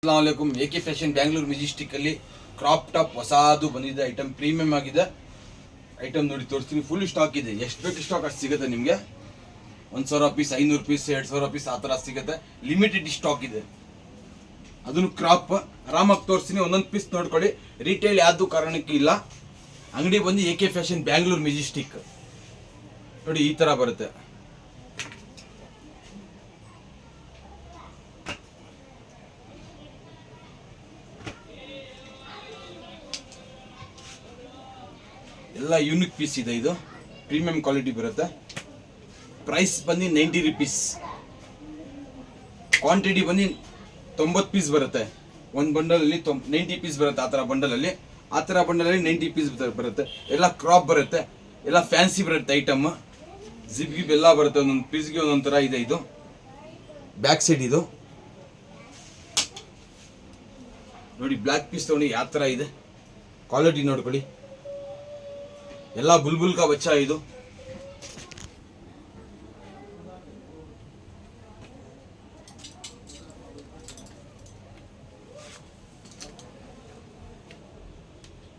अस्सलामुअलैकुम एके fashion Bangalore Majestic ಅಲ್ಲಿ crop top ಹೊಸದು ಬಂದಿದೆ ಐಟಮ್ ಪ್ರೀಮಿಯಂ ಆಗಿದೆ ಐಟಮ್ ನೋಡಿ ತೋರಿಸ್ತೀನಿ ಫುಲ್ ಸ್ಟಾಕ್ ಇದೆ ಎಷ್ಟು ಬೇಕು ಸ್ಟಾಕ್ ಅಷ್ಟು ಸಿಗುತ್ತೆ ನಿಮಗೆ 1000 ಪೀಸ್ 500 ಪೀಸ್ 2000 ಪೀಸ್ ಆ ತರ ಸಿಗುತ್ತೆ ಲಿಮಿಟೆಡ್ ಸ್ಟಾಕ್ ಇದೆ ಅದನ್ನು ಕ್ರಾಪ್ ಆರಾಮಾಗಿ ತೋರಿಸ್ತೀನಿ ಒಂದೊಂದು ಪೀಸ್ ನೋಡ್ಕೊಳ್ಳಿ ರಿಟೇಲ್ ಯಾವುದು ಕಾರಣಕ್ಕೆ ಇಲ್ಲ ಅಂಗಡಿ ಬಂದು ಎಕೆ ಫ್ಯಾಷನ್ ಬೆಂಗಳೂರು ಮೆಜೆಸ್ಟಿಕ್ ನೋಡಿ ಈ ತರ ಬರುತ್ತೆ ಎಲ್ಲ ಯೂನಿಕ್ ಪೀಸ್ ಇದೆ ಇದು ಪ್ರೀಮಿಯಂ ಕ್ವಾಲಿಟಿ ಬರುತ್ತೆ ಪ್ರೈಸ್ ಬಂದು 90 ರೂಪೀಸ್ ಕ್ವಾಂಟಿಟಿ ಬಂದು 90 ಪೀಸ್ ಬರುತ್ತೆ ಒಂದು ಬಂಡಲ್ ಅಲ್ಲಿ 90 ಪೀಸ್ ಬರುತ್ತೆ ಆ ತರ ಬಂಡಲ್ ಅಲ್ಲಿ 90 ಪೀಸ್ ಬರುತ್ತೆ ಎಲ್ಲ ಕ್ರಾಪ್ ಬರುತ್ತೆ ಎಲ್ಲ ಫ್ಯಾನ್ಸಿ ಬರುತ್ತೆ ಐಟಮ್ ಜಿಪ್ ಗಿಪ್ ಎಲ್ಲ ಬರುತ್ತೆ ಒಂದೊಂದು ಪೀಸ್ಗೆ ಒಂದೊಂದು ತರ ಇದೆ ಇದು ಬ್ಯಾಕ್ ಸೈಡ್ ಇದು ನೋಡಿ ಬ್ಲಾಕ್ ಪೀಸ್ ತಗೊಂಡು ಯಾವ ತರ ಇದೆ ಕ್ವಾಲಿಟಿ ನೋಡ್ಕೊಳ್ಳಿ ಎಲ್ಲ बुलबुल का बच्चा ಇದು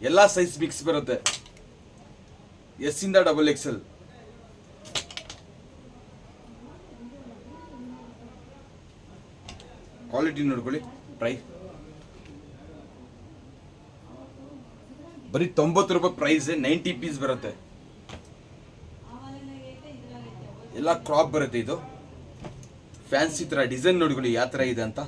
ಎಲ್ಲ ಸೈಜ್ ಮಿಕ್ಸ್ ಬರುತ್ತೆ ಎಸ್ ಇಂದ XXL ಕ್ವಾಲಿಟಿ ನೋಡ್ಕೊಳ್ಳಿ ಪ್ರೈಸ್ ಬರೀ 90 ರೂಪಾಯಿ ಪ್ರೈಸ್ 90 ಪೀಸ್ ಬರುತ್ತೆ ಎಲ್ಲ ಕ್ರಾಪ್ ಬರುತ್ತೆ ಇದು ಫ್ಯಾನ್ಸಿ ತರ ಡಿಸೈನ್ ನೋಡ್ಕೊಳ್ಳಿ ಯಾವ ತರ ಇದೆ ಅಂತ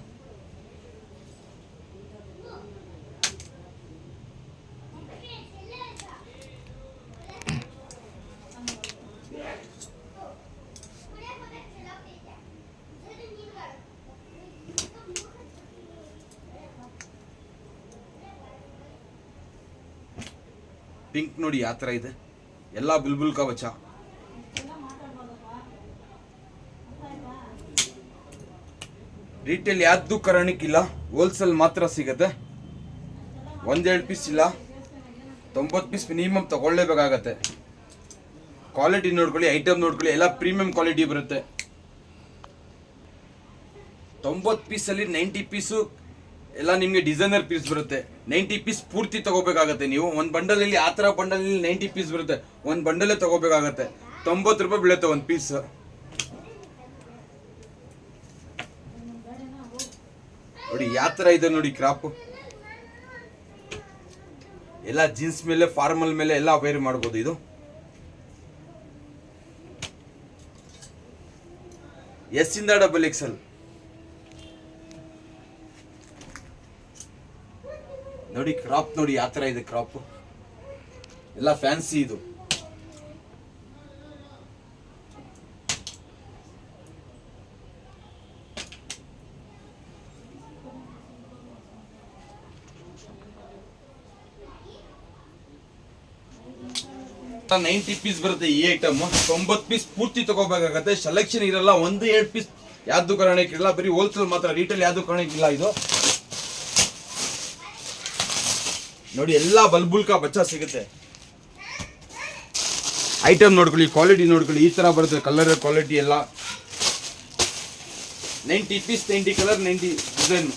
ಪಿಂಕ್ ನೋಡಿ ಯಾವ ತರ ಇದೆ ಎಲ್ಲ बुलबुल का बच्चा ರಿಟೇಲ್ ಯಾವುದು ಕಾರಣಕ್ಕಿಲ್ಲ ಹೋಲ್ಸೇಲ್ ಮಾತ್ರ ಸಿಗುತ್ತೆ ಒಂದೆರಡು ಪೀಸ್ ಇಲ್ಲ 90 ಪೀಸ್ ಮಿನಿಮಮ್ ತಗೊಳ್ಳೇಬೇಕಾಗತ್ತೆ ಕ್ವಾಲಿಟಿ ನೋಡ್ಕೊಳ್ಳಿ ಐಟಮ್ ನೋಡ್ಕೊಳ್ಳಿ ಎಲ್ಲ ಪ್ರೀಮಿಯಂ ಕ್ವಾಲಿಟಿ ಬರುತ್ತೆ 90 ಪೀಸ್ ಅಲ್ಲಿ 90 ಪೀಸು ಎಲ್ಲ ನಿಮಗೆ ಡಿಸೈನರ್ ಪೀಸ್ ಬರುತ್ತೆ 90 ಪೀಸ್ ಪೂರ್ತಿ ತಗೋಬೇಕಾಗತ್ತೆ ನೀವು ಒಂದು ಬಂಡಲ್ ಅಲ್ಲಿ ಆ ತರ ಬಂಡಲ್ ಅಲ್ಲಿ 90 ಪೀಸ್ ಬರುತ್ತೆ ಒಂದು ಬಂಡಲೇ ತಗೋಬೇಕಾಗತ್ತೆ 90 ರೂಪಾಯಿ ಬೀಳುತ್ತೆ ಒಂದು ಪೀಸ್ ನೋಡಿ ಯಾವ ತರ ಇದೆ ನೋಡಿ ಕ್ರಾಪ್ ಎಲ್ಲ ಜೀನ್ಸ್ ಮೇಲೆ ಫಾರ್ಮಲ್ ಮೇಲೆ ಎಲ್ಲ ವೇರ್ ಮಾಡಬಹುದು ಇದು ಎಸ್ ಇಂದ XXL ನೋಡಿ ಕ್ರಾಪ್ ನೋಡಿ ಯಾವ ತರ ಇದೆ ಕ್ರಾಪ್ ಎಲ್ಲ ಫ್ಯಾನ್ಸಿ ಇದು ನೈಂಟಿ ಪೀಸ್ ಬರುತ್ತೆ ಈ ಐಟಮ್ 90 ಪೀಸ್ ಪೂರ್ತಿ ತಗೋಬೇಕಾಗತ್ತೆ ಸೆಲೆಕ್ಷನ್ ಇರಲ್ಲ 1-2 ಪೀಸ್ ಯಾವ್ದು ಕಾರಣಕ್ಕಿಲ್ಲ ಬರೀ ಹೋಲ್ಸೇಲ್ ಮಾತ್ರ ರಿಟೇಲ್ ಯಾವ್ದು ಕಾರಣಕ್ಕಿಲ್ಲ ಇದು ನೋಡಿ ಎಲ್ಲ बुलबुल का बच्चा ಸಿಗುತ್ತೆ ಐಟಮ್ ನೋಡ್ಕೊಳ್ಳಿ ಕ್ವಾಲಿಟಿ ನೋಡ್ಕೊಳ್ಳಿ ಈ ತರ ಬರುತ್ತೆ ಕಲರ್ ಕ್ವಾಲಿಟಿ ಎಲ್ಲ 90 ಪೀಸ್ 90 ಕಲರ್ 90 ಡಿಸೈನ್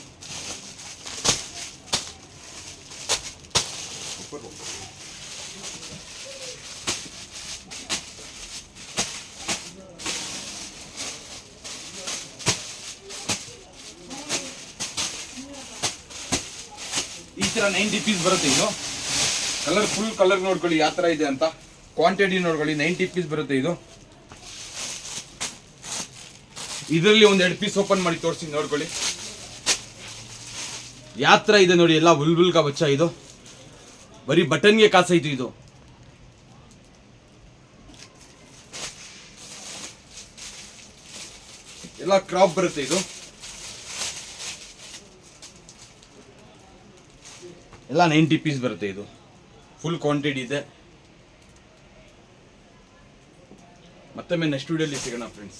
ಈ ತರ 90 ಪೀಸ್ ಬರುತ್ತೆ ಇದು ಕಲರ್ ಫುಲ್ ಕಲರ್ ನೋಡ್ಕೊಳ್ಳಿ ಯಾವ ತರ ಇದೆ ಅಂತ ಕ್ವಾಂಟಿಟಿ ನೋಡ್ಕೊಳ್ಳಿ 90 ಪೀಸ್ ಬರುತ್ತೆ ಇದು ಇದರಲ್ಲಿ ಒಂದೆರಡು ಪೀಸ್ ಓಪನ್ ಮಾಡಿ ತೋರಿಸಿ ನೋಡ್ಕೊಳ್ಳಿ ಯಾವ ತರ ಇದೆ ನೋಡಿ ಎಲ್ಲ बुलबुल का बच्चा ಇದು ಬರೀ ಬಟನ್ಗೆ ಕಾಸಾಯ್ತು ಇದು ಎಲ್ಲ ಕ್ರಾಪ್ ಬರುತ್ತೆ ಇದು ಎಲ್ಲ 90 ಪೀಸ್ ಬರುತ್ತೆ ಇದು ಫುಲ್ ಕ್ವಾಂಟಿಟಿ ಇದೆ ಮತ್ತೊಮ್ಮೆ ನೆಕ್ಸ್ಟ್ ವಿಡಿಯೋಲಿ ಸಿಗೋಣ ಫ್ರೆಂಡ್ಸ್.